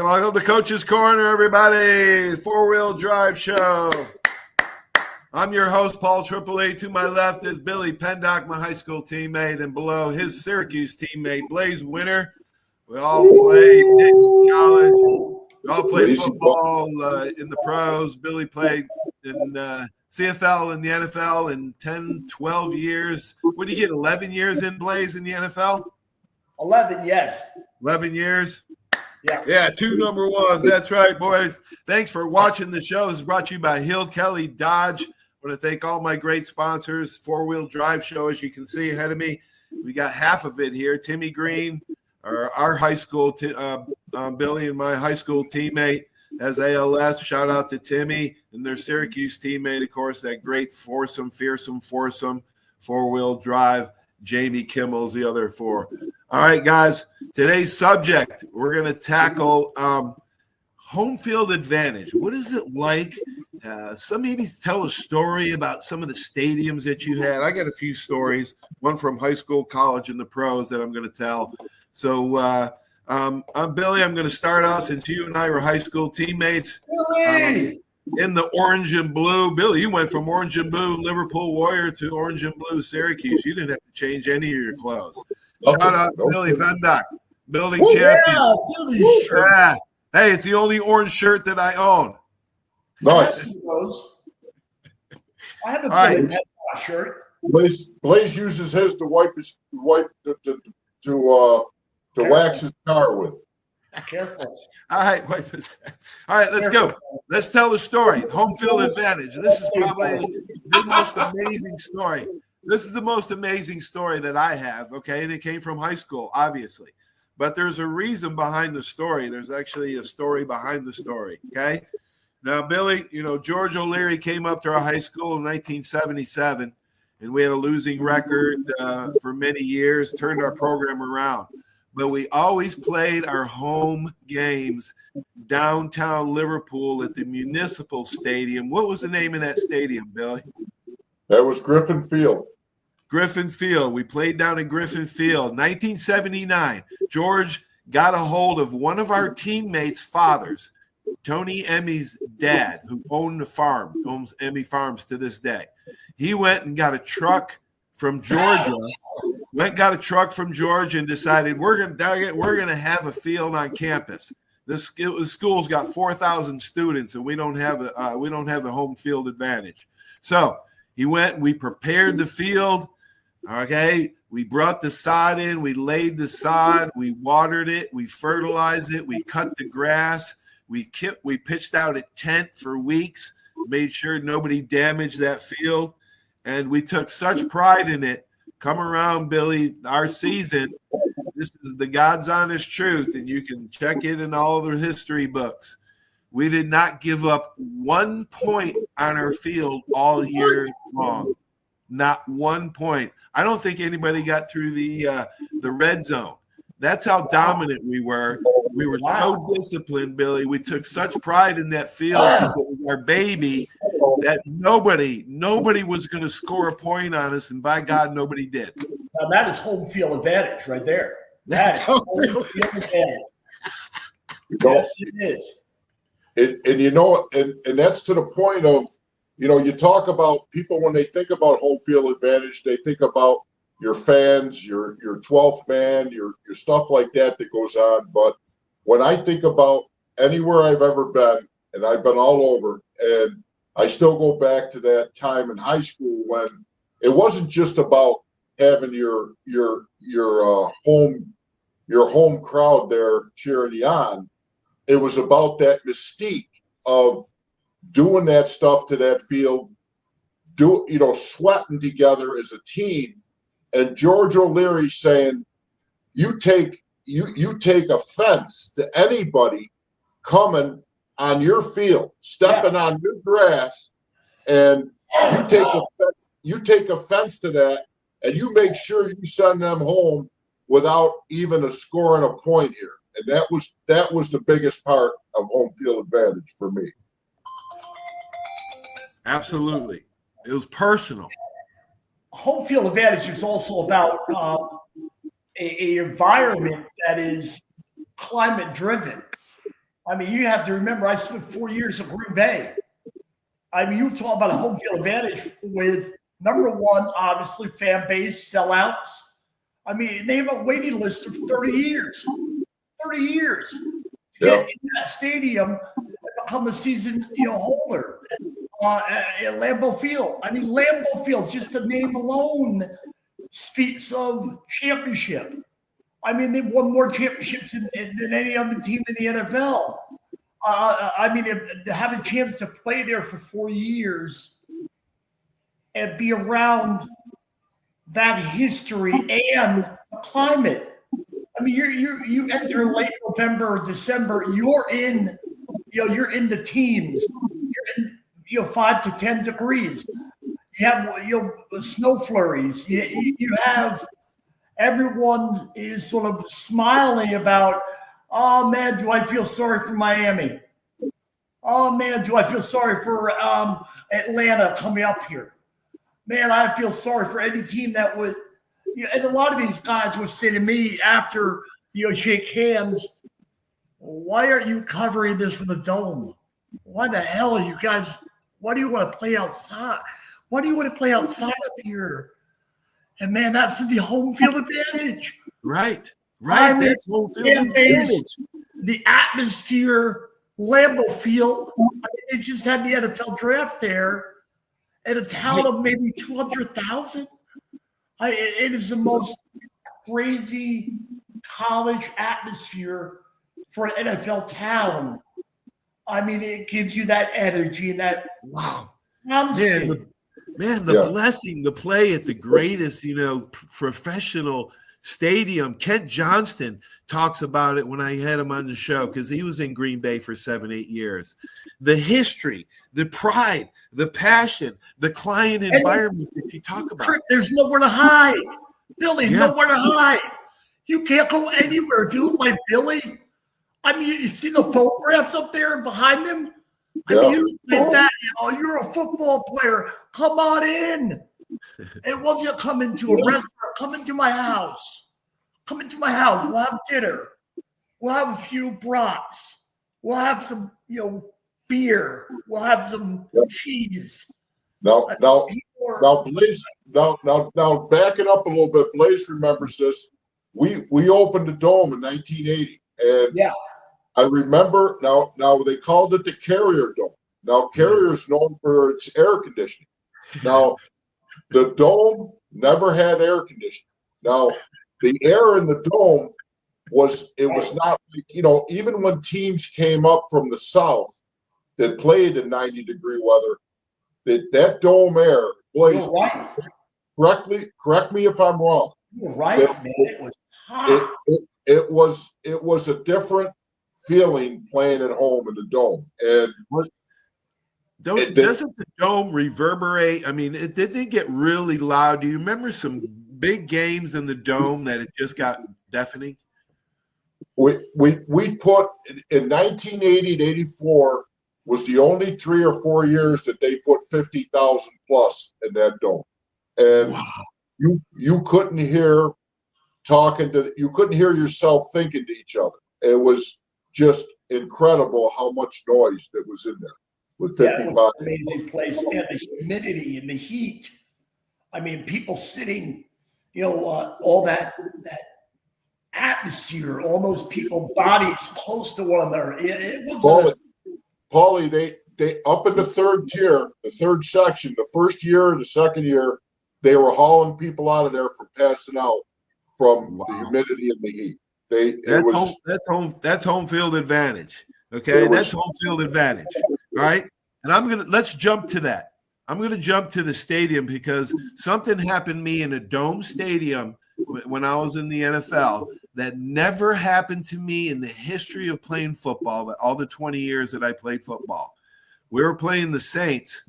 welcome to Coach's Corner, everybody. Four-wheel drive show. I'm your host, Paul Tripoli. To my left is Billy Pendock, my high school teammate, and below his Syracuse teammate, Blaze Winter. We all played in college. We all played football in the pros. Billy played in CFL and the NFL in 10, 12 years. What did you get, 11 years in, Blaze, in the NFL? 11, yes. 11 years? Yeah, 2 number ones. That's right, boys. Thanks for watching the show. This is brought to you by Hill Kelly Dodge. I want to thank all my great sponsors. Four-wheel drive show, as you can see ahead of me. We got half of it here. Timmy Green, our high school, Billy and my high school teammate, has ALS. Shout out to Timmy and their Syracuse teammate, of course, that great fearsome four-wheel drive. Jamie Kimmel's the other 4. All right, guys, today's subject, we're going to tackle Homefield Advantage. What is it like? Maybe tell a story about some of the stadiums that you had. I got a few stories, one from high school, college, and the pros that I'm going to tell. So I'm Billy. I'm going to start out since you and I were high school teammates. In the orange and blue. Billy, you went from orange and blue Liverpool Warrior to orange and blue Syracuse. You didn't have to change any of your clothes. Shout out to Billy Pendock, building champion. Yeah, Billy's shirt. Hey, it's the only orange shirt that I own. Nice. I have a Billy Pendock shirt. Blaze uses his to wax his car with. Careful. All right, let's go. Let's tell the story. Homefield Advantage. This is probably the most amazing story. This is the most amazing story that I have, okay? And it came from high school, obviously. But there's a reason behind the story. There's actually a story behind the story, okay? Now, Billy, George O'Leary came up to our high school in 1977, and we had a losing record for many years, turned our program around. But we always played our home games downtown Liverpool at the Municipal Stadium. What was the name of that stadium, Billy? That was Griffin Field. Griffin Field. We played down at Griffin Field. 1979, George got a hold of one of our teammates' fathers, Tony Emmy's dad, who owned the farm, owns Emmy Farms to this day. He went and got a truck from Georgia. Got a truck from Georgia and decided we're going to have a field on campus. This school's got 4,000 students, and we don't have a home field advantage. So he went and we prepared the field. Okay, we brought the sod in, we laid the sod, we watered it, we fertilized it, we cut the grass, we pitched out a tent for weeks, made sure nobody damaged that field, and we took such pride in it. Come around, Billy, our season, this is the God's honest truth, and you can check it in all the history books. We did not give up 1 point on our field all year long. Not 1 point. I don't think anybody got through the red zone. That's how dominant we were. We were so disciplined, Billy. We took such pride in that field because it was our baby that nobody was going to score a point on us, and by God, nobody did. Now that is home field advantage right there. That's home field advantage. Yes, it is. And that's to the point of, you talk about people when they think about home field advantage, they think about your fans, your 12th man, your stuff like that goes on. But when I think about anywhere I've ever been, and I've been all over, and I still go back to that time in high school when it wasn't just about having your home crowd there cheering you on. It was about that mystique of doing that stuff to that field, sweating together as a team. And George O'Leary saying, you take offense to anybody coming on your field, stepping on your grass, and you take offense to that, and you make sure you send them home without even scoring a point here. And that was the biggest part of home field advantage for me. Absolutely. It was personal. Home field advantage is also about a environment that is climate driven. I mean, you have to remember, I spent 4 years at Green Bay. I mean, you talk about a home field advantage with number one, obviously, fan base, sellouts. I mean, they have a waiting list of 30 years. 30 years to get in that stadium and become a season holder at Lambeau Field. I mean, Lambeau Field, just the name alone, speaks of championship. I mean, they've won more championships than any other team in the NFL. I mean, to have a chance to play there for 4 years and be around that history and the climate. I mean, you enter late November, December. You're in the teens. You're in 5 to 10 degrees. You have snow flurries. You have everyone is sort of smiling about. Oh man, do I feel sorry for Miami? Oh man, do I feel sorry for Atlanta coming up here? Man, I feel sorry for any team that would. And a lot of these guys would say to me after shake hands, why aren't you covering this from the dome? Why the hell are you guys? Why do you want to play outside? Why do you want to play outside up here? And man, that's the home field advantage. Right. I mean, That's home field advantage. The atmosphere, Lambeau Field. I mean, they just had the NFL draft there, and a town of maybe 200,000. It is the most crazy college atmosphere for an NFL town. I mean, it gives you that energy and that constant. Man, the blessing to play at the greatest, professional stadium. Kent Johnston talks about it when I had him on the show because he was in Green Bay for 7-8 years. The history, the pride, the passion, the client environment that you talk about. There's nowhere to hide. Billy, nowhere to hide. You can't go anywhere if you look like Billy. I mean, you see the photographs up there behind them? I mean, you look like that. You're a football player. Come on in. It wasn't come into a restaurant. Come into my house. Come into my house. We'll have dinner. We'll have a few brats. We'll have some, beer. We'll have some cheese. Now, Blaze. Now, back it up a little bit. Blaze remembers this. We opened the Dome in 1980, and I remember. Now they called it the Carrier Dome. Now, Carrier is known for its air conditioning. Now, the Dome never had air conditioning. Now, the air in the Dome was not, even when teams came up from the south that played in 90-degree weather, that Dome air, Blaze, correct me if I'm wrong. You're right, man. It was hot. It was a different feeling playing at home in the Dome. And doesn't the Dome reverberate? I mean, didn't it get really loud? Do you remember some big games in the Dome that it just got deafening? We put in 1980 to 84 was the only 3 or 4 years that they put 50,000 plus in that Dome, and you couldn't hear you couldn't hear yourself thinking to each other. It was just incredible how much noise that was in there. With 55. It was an amazing place. And the humidity and the heat. I mean, people sitting, all that atmosphere, all those people bodies close to one another. It was Paulie, they up in the third tier, the third section, the first year, the second year, they were hauling people out of there for passing out from the humidity and the heat. That's home field advantage. Okay, that's home field advantage. All right, and let's jump to that. I'm going to jump to the stadium because something happened to me in a Dome stadium when I was in the NFL that never happened to me in the history of playing football, all the 20 years that I played football. We were playing the Saints,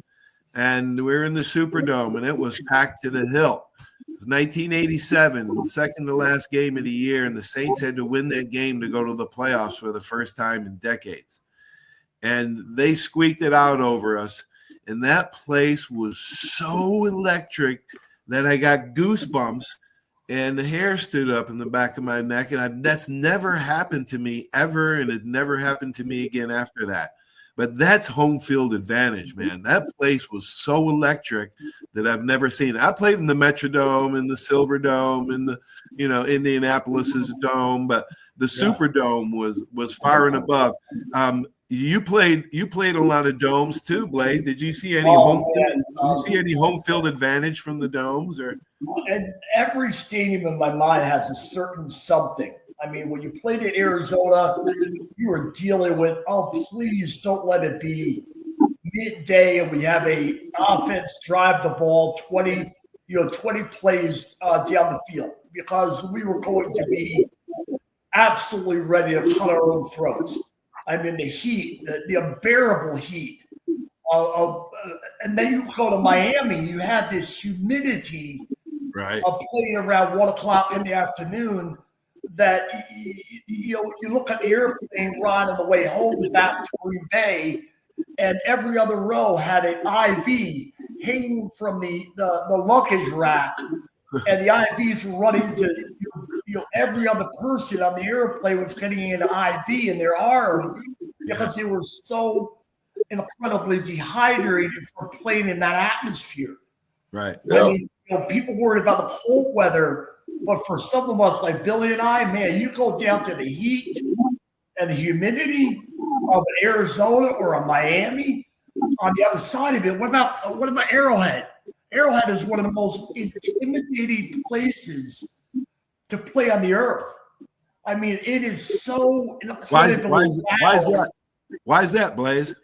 and we were in the Superdome, and it was packed to the hilt. It was 1987, second to last game of the year, and the Saints had to win that game to go to the playoffs for the first time in decades. And they squeaked it out over us, and that place was so electric that I got goosebumps and the hair stood up in the back of my neck, and that's never happened to me ever, and it never happened to me again after that. But that's home field advantage, man. That place was so electric that I've never seen. I played in the Metrodome and the Silver Dome and the, Indianapolis's dome, but the Superdome was far and above. You played a lot of domes too, Blaze. Did you see any home field advantage from the domes? Or and every stadium in my mind has a certain something. I mean, when you played at Arizona, you were dealing with, oh, please don't let it be midday and we have a offense drive the ball 20 plays down the field, because we were going to be absolutely ready to cut our own throats. I mean, the heat, the unbearable heat and then you go to Miami, you had this humidity of playing around 1:00 in the afternoon that, you look at the airplane ride on the way home back to Green Bay, and every other row had an IV hanging from the luggage rack, and the IVs were running to every other person on the airplane was getting an IV in their arm because they were so incredibly dehydrated from playing in that atmosphere. Right. I mean, people worried about the cold weather, but for some of us like Billy and I, man, you go down to the heat and the humidity of Arizona or a Miami on the other side of it. What about Arrowhead? Arrowhead is one of the most intimidating places to play on the earth. I mean, it is so incredible. Why is that, Blaze?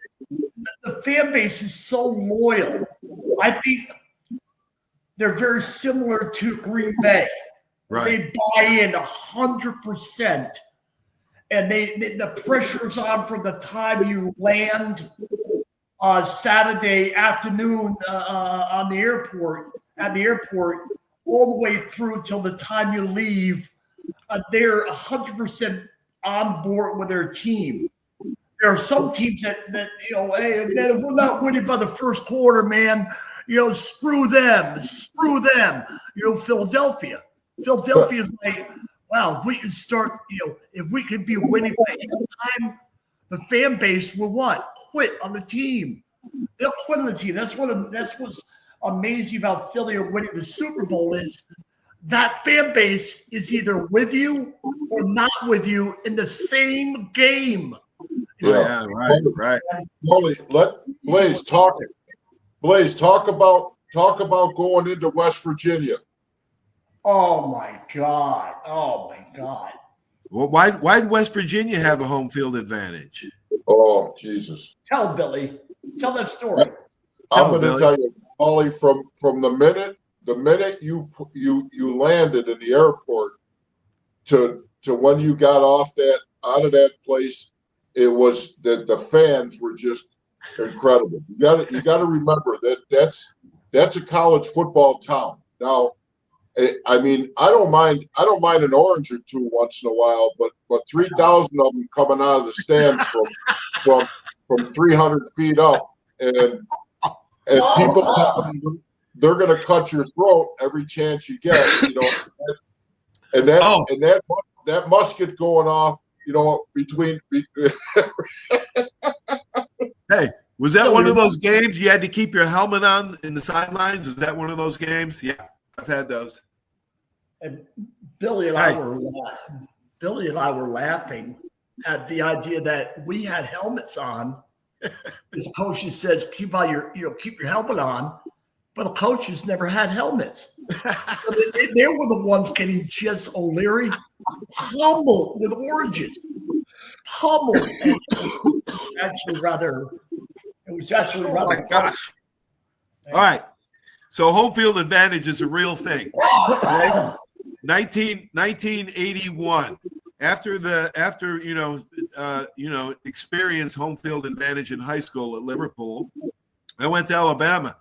The fan base is so loyal. I think they're very similar to Green Bay. Right. They buy in 100%, and the pressure's on from the time you land Saturday afternoon at the airport, all the way through till the time you leave. They're 100% on board with their team. There are some teams that hey, man, if we're not winning by the first quarter, man, screw them. Philadelphia is like, wow, if we can start, if we could be winning by any time, the fan base will what? Quit on the team. They'll quit on the team. That's what's amazing about Philly or winning the Super Bowl is that fan base is either with you or not with you in the same game. Yeah, right. Let Blaze talk. Blaze, talk about going into West Virginia. Oh my God! Well, why'd West Virginia have a home field advantage? Oh, Jesus! Tell Billy. Tell that story. I'm going to tell you, Ollie. From the minute you landed in the airport to when you got out of that place, it was that the fans were just incredible. You got to remember that's a college football town. Now, I mean, I don't mind an orange or two once in a while, but 3,000 of them coming out of the stands from 300 feet up, and people, they're going to cut your throat every chance you get, and that musket going off, between. Hey, was that one of those games you had to keep your helmet on in the sidelines? Was that one of those games? Yeah, I've had those. And Billy and I were laughing at the idea that we had helmets on. His coaches says keep your helmet on, but the coaches never had helmets. So they were the ones getting just O'Leary humbled with oranges. Humbled. And it was actually rather. Oh my gosh! All right, so home field advantage is a real thing. 1981. After experience home field advantage in high school at Liverpool, I went to Alabama.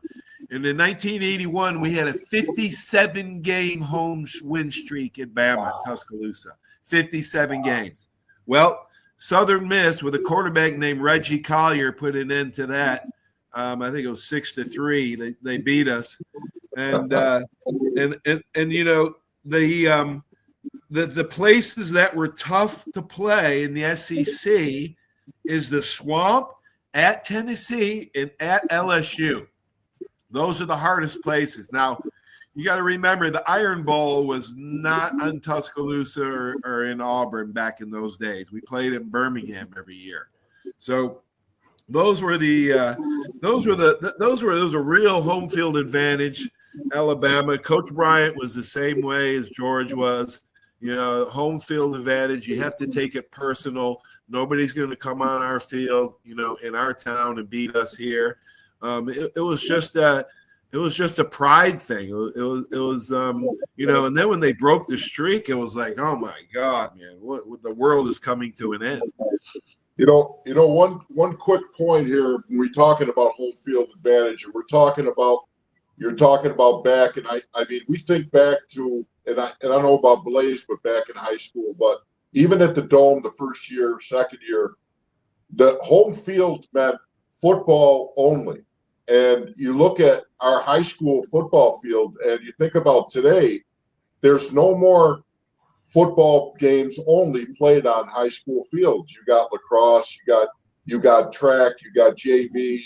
And in 1981, we had a 57-game home win streak at Bama, Tuscaloosa. 57 games. Well, Southern Miss, with a quarterback named Reggie Collier, put an end to that. I think it was 6-3. They beat us, and the places that were tough to play in the SEC is the Swamp, at Tennessee, and at LSU. Those are the hardest places. Now, you got to remember the Iron Bowl was not on Tuscaloosa or in Auburn back in those days. We played in Birmingham every year. So those were a real home field advantage. Alabama. Coach Bryant was the same way as George was. Home field advantage. You have to take it personal. Nobody's going to come on our field, in our town and beat us here. It was just a pride thing. It was and then when they broke the streak, it was like, oh my God, man, what the world is coming to an end. One quick point here when we're talking about home field advantage, and you're talking about back, and I mean, we think back to, and I don't know about Blaze, but back in high school, but even at the Dome, the first year, second year, the home field meant football only. And you look at our high school football field, and you think about today, there's no more football games only played on high school fields. You got lacrosse, you got track, you got JV,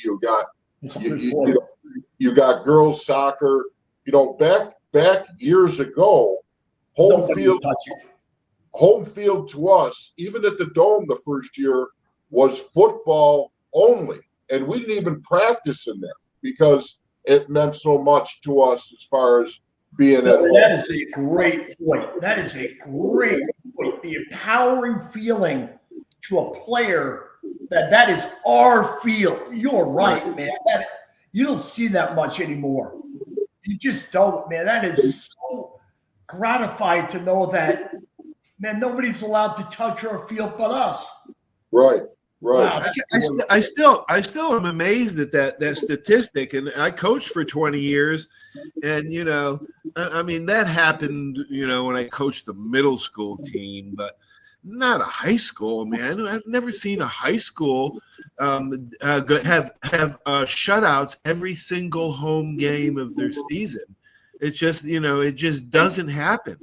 you got girls soccer. Back years ago, home field to us, even at the Dome the first year, was football only. And we didn't even practice in there because it meant so much to us as far as being at home. That is a great point. That is a great point. The empowering feeling to a player that is our field. You're right, man. You don't see that much anymore. You just don't, man. That is so gratifying to know that, man, nobody's allowed to touch our field but us. Right. Wow, I still am amazed at that statistic, and I coached for 20 years, and I mean that happened when I coached the middle school team, but not a high school, man. I've never seen a high school have shutouts every single home game of their season. It's just it just doesn't happen.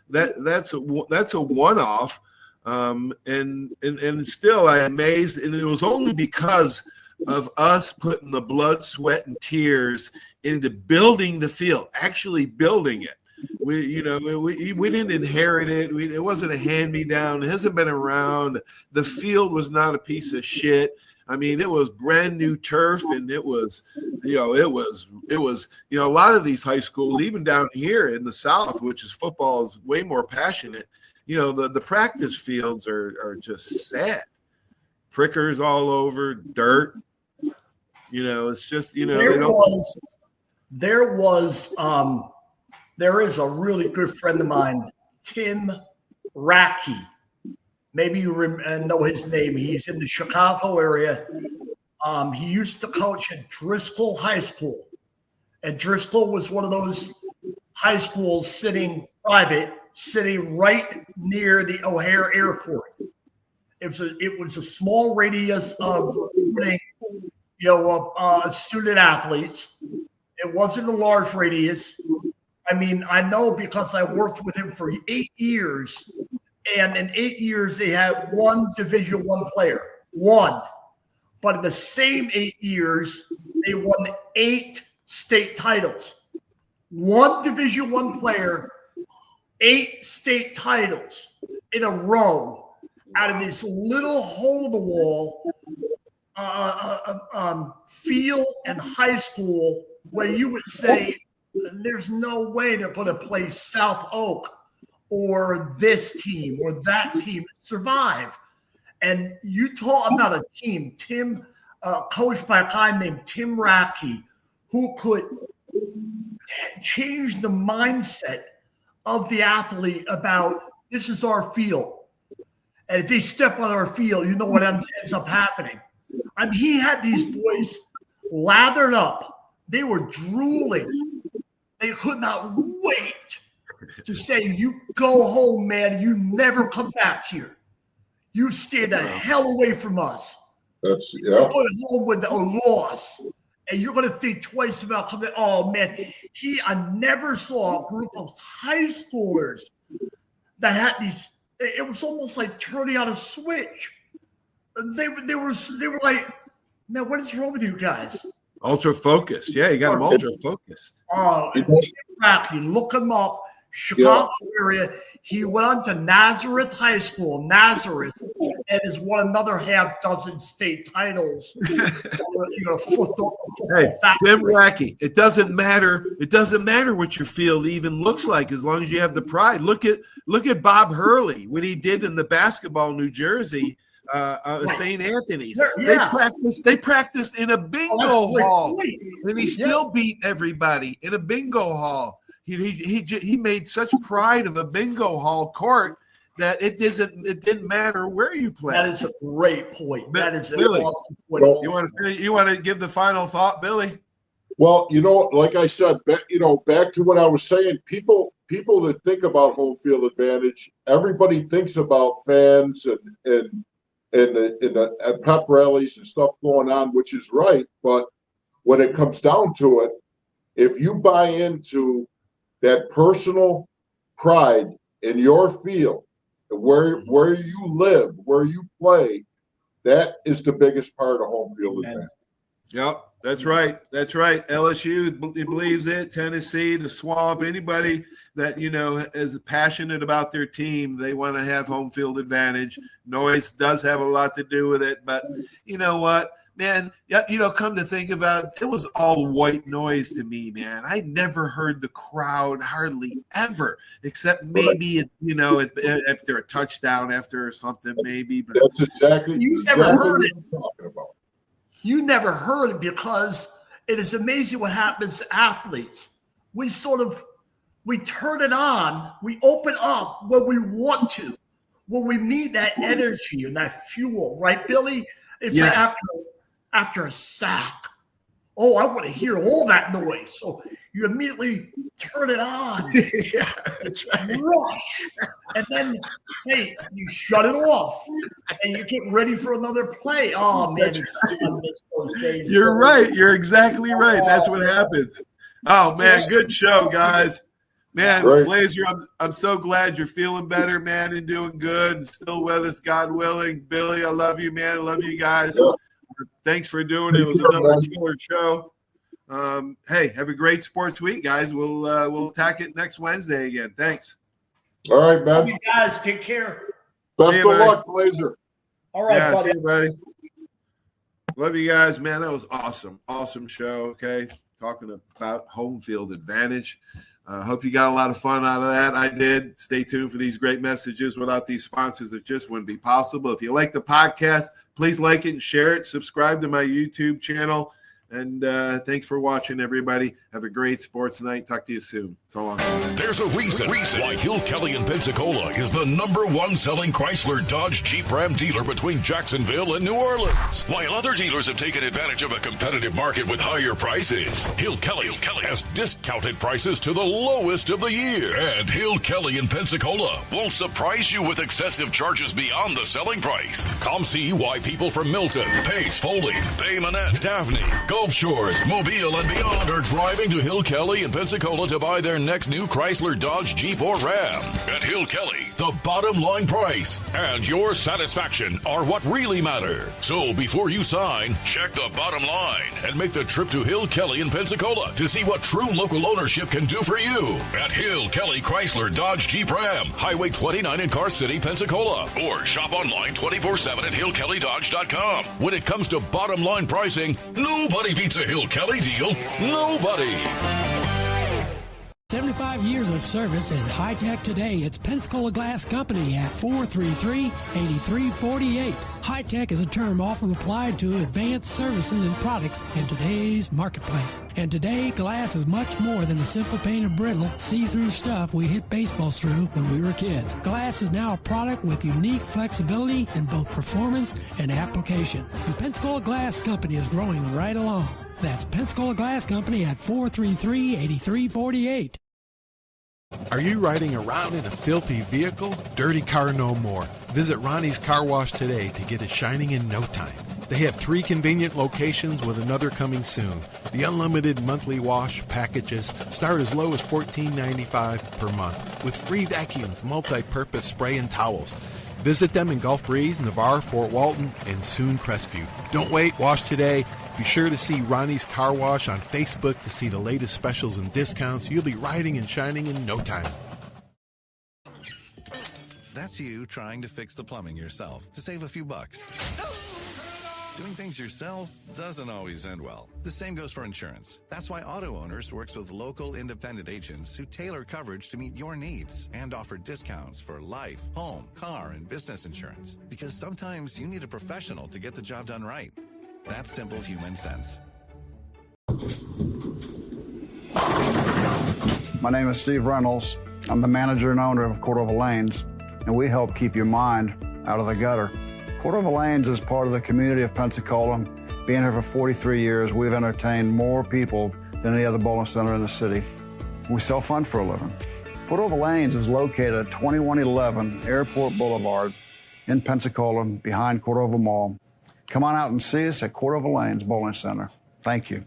That's a one-off. And still I'm amazed, and it was only because of us putting the blood, sweat, and tears into building the field, actually building it. We didn't inherit it. It wasn't a hand-me-down. It hasn't been around. The field was not a piece of shit. I mean, it was brand new turf, and it was a lot of these high schools, even down here in the South, which is football is way more passionate. The practice fields are just sad. Prickers all over, dirt. It's just, there is a really good friend of mine, Tim Rackey. Maybe you know his name. He's in the Chicago area. He used to coach at Driscoll High School. And Driscoll was one of those high schools sitting right near the O'Hare Airport. It was a small radius of recruiting, student athletes. It wasn't a large radius. I mean, I know because I worked with him for 8 years, and in 8 years they had one Division I player, one. But in the same 8 years, they won 8 state titles. One Division I player, 8 state titles in a row out of this little hole-in-the-wall field and high school where you would say there's no way they're going to play South Oak or this team or that team survive. And you talk about a team, coached by a guy named Tim Rackey, who could change the mindset of the athlete about this is our field. And if they step on our field, you know what ends up happening. I mean, he had these boys lathered up. They were drooling. They could not wait to say, you go home, man. You never come back here. You stay the hell away from us. That's Go home with a loss. and you're going to think twice about coming. Oh man, I never saw a group of high schoolers that had these. It was almost like turning on a switch. They were like, man, what is wrong with you guys? Ultra focused. Yeah, you got them ultra focused. Oh, look him up. Chicago area. He went on to Nazareth High School, Nazareth, and has won another half dozen state titles. Hey, Tim Rackey, it doesn't matter. It doesn't matter what your field even looks like as long as you have the pride. Look at Bob Hurley, what he did in the basketball New Jersey. St. Anthony's. They practiced in a bingo hall, and he still beat everybody in a bingo hall. He made such pride of a bingo hall court that it didn't matter where you played. That is a great point. That is an Billy, awesome point. You want to give the final thought, Billy? Well, like I said, back to what I was saying, people that think about home field advantage, everybody thinks about fans and pep rallies and stuff going on, which is right. But when it comes down to it, if you buy into that personal pride in your field, where you live, where you play, that is the biggest part of home field advantage. Yep, that's right. That's right. LSU believes it. Tennessee, the Swamp, anybody that is passionate about their team, they want to have home field advantage. Noise does have a lot to do with it, but you know what, man? Come to think about it, it was all white noise to me, man. I never heard the crowd hardly ever, except maybe after a touchdown, after something, maybe. But that's exactly never heard it. What I'm talking about. You never heard it because it is amazing what happens to athletes. We turn it on. We open up when we want to, when we need that energy and that fuel, right, Billy? It's like after a sack. Oh, I want to hear all that noise. So you immediately turn it on. Yeah, that's right. Rush. And then, hey, you shut it off. And you get ready for another play. Oh, man. I miss those days. You're right. You're exactly right. That's what happens. Oh, man. Good show, guys. Man, Blazer, I'm so glad you're feeling better, man, and doing good and still with us, God willing. Billy, I love you, man. I love you guys. Yeah. Thanks for doing it. It was another killer show. Hey, have a great sports week, guys. We'll attack it next Wednesday again. Thanks. All right, man. You guys, take care. Best of luck, Blazer. All right, buddy. See you, buddy. Love you guys, man. That was awesome. Awesome show. Okay. Talking about home field advantage. Hope you got a lot of fun out of that. I did. Stay tuned for these great messages. Without these sponsors, it just wouldn't be possible. If you like the podcast, please like it and share it. Subscribe to my YouTube channel. And thanks for watching, everybody. Have a great sports night. Talk to you soon. So long. There's a reason why Hill Kelly in Pensacola is the #1 selling Chrysler Dodge Jeep Ram dealer between Jacksonville and New Orleans. While other dealers have taken advantage of a competitive market with higher prices, Hill Kelly has discounted prices to the lowest of the year. And Hill Kelly in Pensacola won't surprise you with excessive charges beyond the selling price. Come see why people from Milton, Pace, Foley, Bay Minette, Daphne, Gulf Shores, Mobile, and beyond are driving to Hill Kelly in Pensacola to buy their next new Chrysler, Dodge, Jeep, or Ram. At Hill Kelly, the bottom line price and your satisfaction are what really matter. So before you sign, check the bottom line and make the trip to Hill Kelly in Pensacola to see what true local ownership can do for you. At Hill Kelly Chrysler, Dodge, Jeep, Ram, Highway 29 in Car City, Pensacola. Or shop online 24/7 at hillkellydodge.com. When it comes to bottom line pricing, nobody beats a Hill Kelly deal. Nobody. 75 years of service in high tech today. It's Pensacola Glass Company at 433-8348. High tech is a term often applied to advanced services and products in today's marketplace. And today, glass is much more than the simple painted brittle, see-through stuff we hit baseballs through when we were kids. Glass is now a product with unique flexibility in both performance and application. And Pensacola Glass Company is growing right along. That's Pensacola Glass Company at 433-8348. Are you riding around in a filthy vehicle? Dirty car no more. Visit Ronnie's Car Wash today to get it shining in no time. They have 3 convenient locations with another coming soon. The unlimited monthly wash packages start as low as $14.95 per month with free vacuums, multi-purpose spray and towels. Visit them in Gulf Breeze, Navarre, Fort Walton, and soon Crestview. Don't wait, wash today. Be sure to see Ronnie's Car Wash on Facebook to see the latest specials and discounts. You'll be riding and shining in no time. That's you trying to fix the plumbing yourself to save a few bucks. Doing things yourself doesn't always end well. The same goes for insurance. That's why Auto Owners works with local independent agents who tailor coverage to meet your needs and offer discounts for life, home, car, and business insurance. Because sometimes you need a professional to get the job done right. That's simple human sense. My name is Steve Reynolds. I'm the manager and owner of Cordova Lanes, and we help keep your mind out of the gutter. Cordova Lanes is part of the community of Pensacola. Being here for 43 years, we've entertained more people than any other bowling center in the city. We sell fun for a living. Cordova Lanes is located at 2111 Airport Boulevard in Pensacola, behind Cordova Mall. Come on out and see us at Cordova Lanes Bowling Center. Thank you.